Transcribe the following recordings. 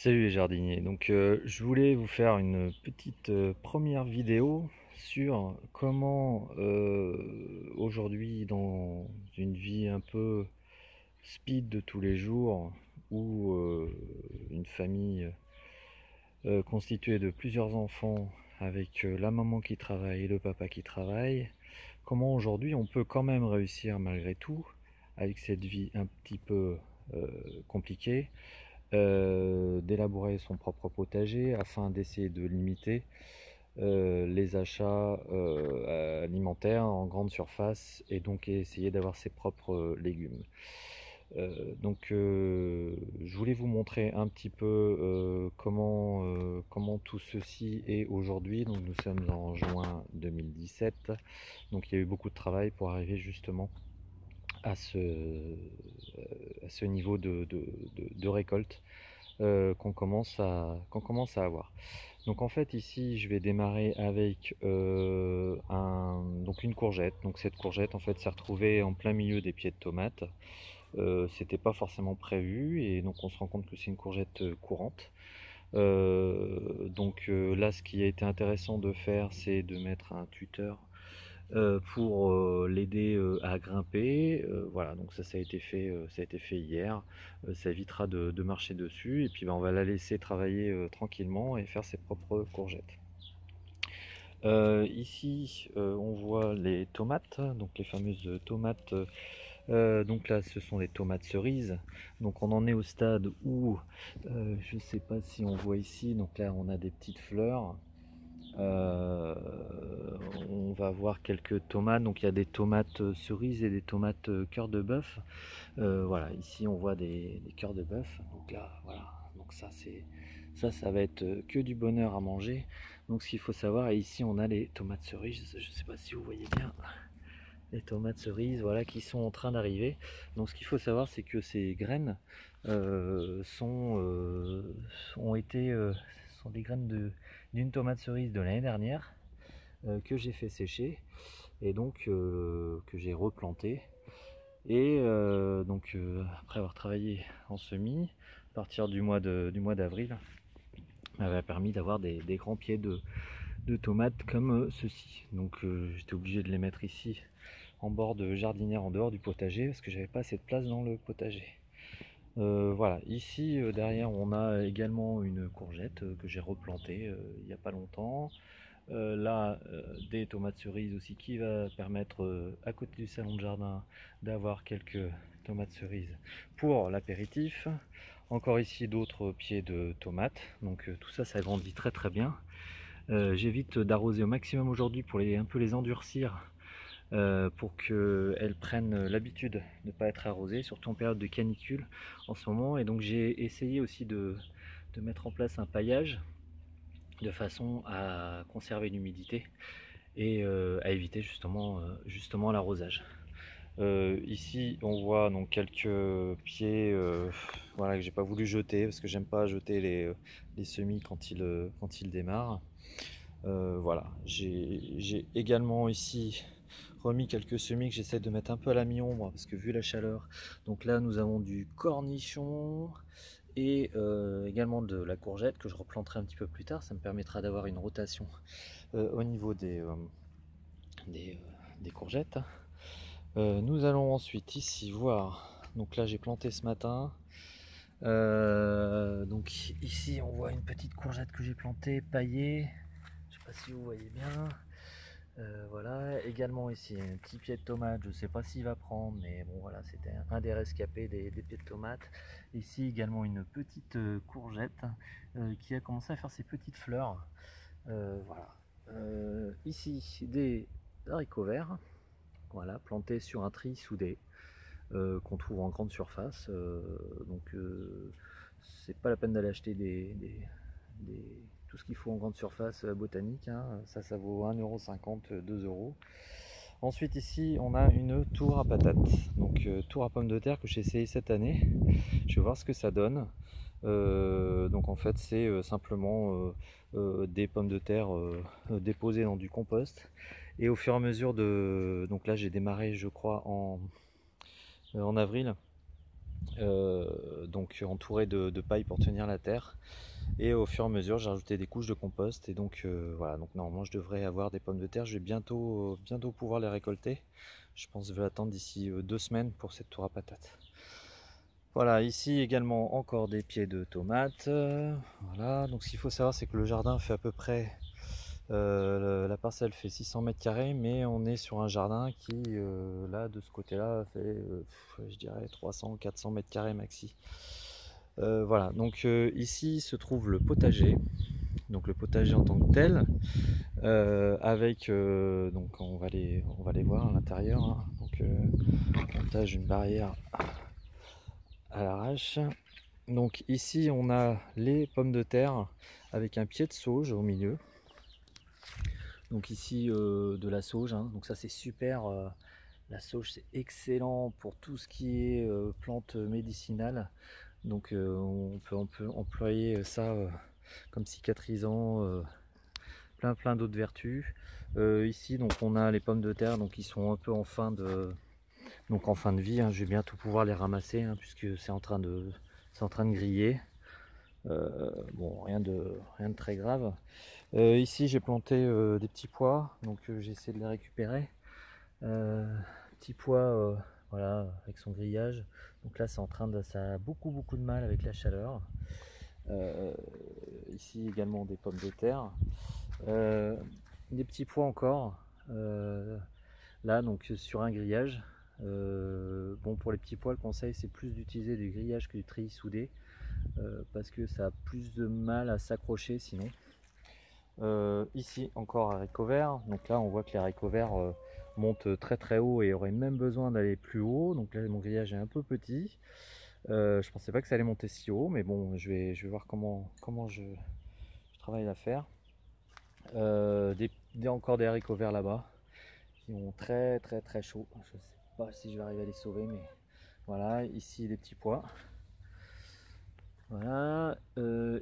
Salut les jardiniers, donc je voulais vous faire une petite première vidéo sur comment aujourd'hui dans une vie un peu speed de tous les jours où une famille constituée de plusieurs enfants avec la maman qui travaille et le papa qui travaille, comment aujourd'hui on peut quand même réussir malgré tout avec cette vie un petit peu compliquée d'élaborer son propre potager afin d'essayer de limiter les achats alimentaires en grande surface et donc essayer d'avoir ses propres légumes. Je voulais vous montrer un petit peu comment tout ceci est aujourd'hui. Donc nous sommes en juin 2017, donc il y a eu beaucoup de travail pour arriver justement à ce niveau de récolte qu'on commence à avoir. Donc en fait ici je vais démarrer avec donc une courgette. Donc cette courgette en fait s'est retrouvée en plein milieu des pieds de tomates. C'était pas forcément prévu et donc on se rend compte que c'est une courgette courante. Là ce qui a été intéressant de faire c'est de mettre un tuteur pour l'aider à grimper. Voilà, donc ça a été fait hier. Ça évitera de marcher dessus et puis on va la laisser travailler tranquillement et faire ses propres courgettes. Ici, on voit les tomates, donc les fameuses tomates. Donc là, ce sont les tomates cerises. Donc on en est au stade où, je ne sais pas si on voit ici, donc là on a des petites fleurs. Euh, on va voir quelques tomates, donc il y a des tomates cerises et des tomates cœur de bœuf. Voilà, ici on voit des cœurs de bœuf. Donc là, voilà, donc ça va être que du bonheur à manger. Donc ce qu'il faut savoir, et ici on a les tomates cerises. Je ne sais pas si vous voyez bien les tomates cerises, voilà, qui sont en train d'arriver. Donc ce qu'il faut savoir, c'est que ces graines ont été sont des graines d'une tomate cerise de l'année dernière que j'ai fait sécher et donc que j'ai replanté. Et après avoir travaillé en semis, à partir du mois d'avril, m'avait permis d'avoir des grands pieds de tomates comme ceci. Donc j'étais obligé de les mettre ici en bord de jardinière, en dehors du potager, parce que j'avais pas assez de place dans le potager. Voilà, ici derrière on a également une courgette que j'ai replantée il n'y a pas longtemps. Là, des tomates cerises aussi qui va permettre à côté du salon de jardin d'avoir quelques tomates cerises pour l'apéritif. Encore ici d'autres pieds de tomates. Donc tout ça, ça grandit très très bien. J'évite d'arroser au maximum aujourd'hui pour un peu les endurcir. Pour qu'elles prennent l'habitude de ne pas être arrosées, surtout en période de canicule en ce moment. Et donc j'ai essayé aussi de mettre en place un paillage de façon à conserver l'humidité et à éviter justement l'arrosage. Ici on voit donc quelques pieds voilà, que j'ai pas voulu jeter parce que j'aime pas jeter les semis quand ils démarrent. Voilà, j'ai également ici remis quelques semis que j'essaie de mettre un peu à la mi-ombre parce que vu la chaleur. Donc là nous avons du cornichon et également de la courgette que je replanterai un petit peu plus tard. Ça me permettra d'avoir une rotation au niveau des, des courgettes. Nous allons ensuite ici voir, donc là j'ai planté ce matin. Donc ici on voit une petite courgette que j'ai plantée, paillée. Je sais pas si vous voyez bien. Voilà, également ici un petit pied de tomate, je ne sais pas s'il va prendre, mais bon voilà, c'était un des rescapés des pieds de tomate. Ici également une petite courgette qui a commencé à faire ses petites fleurs. Voilà. Ici des haricots verts, voilà, plantés sur un tri soudé qu'on trouve en grande surface. C'est pas la peine d'aller acheter tout ce qu'il faut en grande surface botanique, hein. Ça vaut 1,50 €, 2 €. Ensuite ici on a une tour à patates, donc tour à pommes de terre que j'ai essayé cette année. Je vais voir ce que ça donne. Donc en fait c'est simplement des pommes de terre déposées dans du compost et au fur et à mesure donc là j'ai démarré je crois en avril. donc entouré de paille pour tenir la terre. Et au fur et à mesure, j'ai rajouté des couches de compost. Et donc voilà, donc normalement je devrais avoir des pommes de terre. Je vais bientôt pouvoir les récolter. Je pense que je vais attendre d'ici 2 semaines pour cette tour à patates. Voilà, ici également encore des pieds de tomates. Voilà, donc ce qu'il faut savoir, c'est que le jardin fait à peu près, la parcelle fait 600 mètres carrés, mais on est sur un jardin qui, là, de ce côté-là, fait, je dirais 300-400 mètres carrés maxi. Voilà, donc ici se trouve le potager. Donc le potager en tant que tel, avec, donc on va les voir à l'intérieur, hein. Donc montage une barrière à l'arrache. Donc ici on a les pommes de terre avec un pied de sauge au milieu. Donc ici de la sauge, hein. Donc ça c'est super, la sauge c'est excellent pour tout ce qui est plantes médicinales. Donc on peut employer ça comme cicatrisant, plein d'autres vertus. Ici donc on a les pommes de terre, donc ils sont un peu en fin de vie, hein. Je vais bientôt pouvoir les ramasser, hein, puisque c'est en train de griller. Bon, rien de très grave. Ici j'ai planté des petits pois, donc j'essaie de les récupérer. Petits pois, voilà, avec son grillage. Donc là c'est en train de, ça a beaucoup de mal avec la chaleur. Ici également des pommes de terre. Des petits pois encore. Là donc sur un grillage. Bon, pour les petits pois, le conseil c'est plus d'utiliser du grillage que du treillis soudé, parce que ça a plus de mal à s'accrocher sinon. Ici encore haricots verts. Donc là on voit que les haricots verts montent très haut et auraient même besoin d'aller plus haut. Donc là mon grillage est un peu petit. Je pensais pas que ça allait monter si haut, mais bon, je vais voir comment je travaille l'affaire. Encore des haricots verts là-bas qui ont très chaud. Je sais pas si je vais arriver à les sauver, mais voilà. Ici des petits pois. Voilà,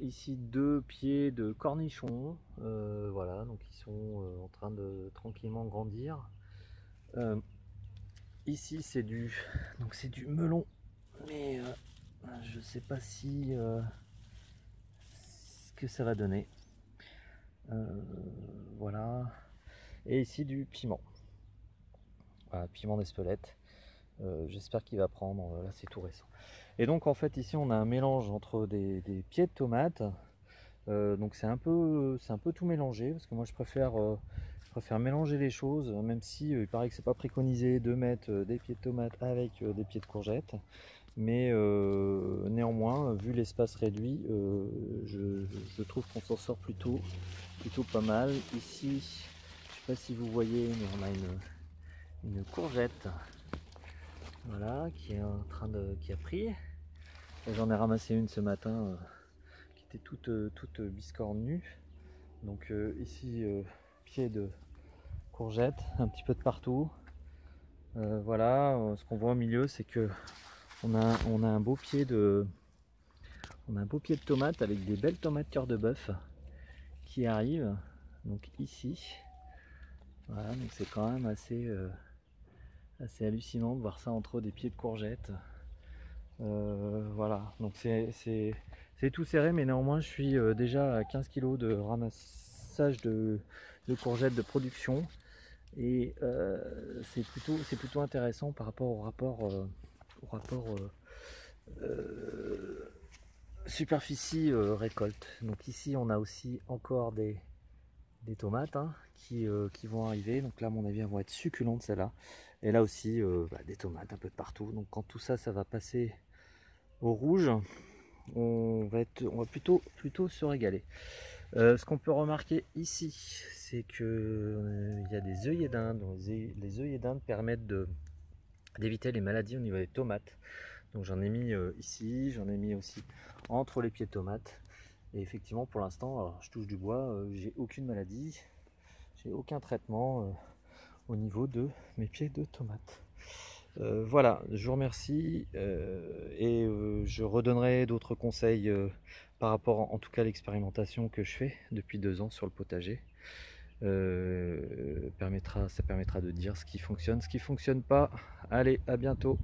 ici 2 pieds de cornichons, voilà, donc ils sont en train de tranquillement grandir. Ici c'est du melon, mais je sais pas si ce que ça va donner. Voilà, et ici du piment. Voilà, piment d'Espelette. J'espère qu'il va prendre, là c'est tout récent. Et donc en fait ici on a un mélange entre des pieds de tomates, donc c'est un peu tout mélangé, parce que moi je préfère mélanger les choses, même si il paraît que c'est pas préconisé de mettre des pieds de tomates avec des pieds de courgettes, mais néanmoins vu l'espace réduit, je trouve qu'on s'en sort plutôt pas mal. Ici je sais pas si vous voyez, mais on a une courgette, voilà, qui est en train de, qui a pris. J'en ai ramassé une ce matin qui était toute biscornue. Donc ici pied de courgette, un petit peu de partout. Voilà, ce qu'on voit au milieu, c'est que on a un beau pied de tomate avec des belles tomates cœur de bœuf qui arrivent. Donc ici, voilà, donc c'est quand même assez hallucinant de voir ça entre des pieds de courgettes. Voilà, donc c'est tout serré, mais néanmoins je suis déjà à 15 kg de ramassage de courgettes de production, et c'est plutôt intéressant par rapport au rapport superficie récolte. Donc ici on a aussi encore des tomates, hein, qui vont arriver. Donc là à mon avis elles vont être succulentes celles-là, et là aussi des tomates un peu de partout. Donc quand tout ça va passer au rouge, on va plutôt se régaler. Ce qu'on peut remarquer ici, c'est que il y a des œillets d'Inde. Les œillets d'Inde permettent d'éviter les maladies au niveau des tomates. Donc j'en ai mis ici, j'en ai mis aussi entre les pieds de tomates. Et effectivement pour l'instant, je touche du bois, j'ai aucune maladie, j'ai aucun traitement au niveau de mes pieds de tomates. Voilà, je vous remercie, et je redonnerai d'autres conseils par rapport en tout cas à l'expérimentation que je fais depuis 2 ans sur le potager. Ça permettra de dire ce qui fonctionne pas. Allez, à bientôt.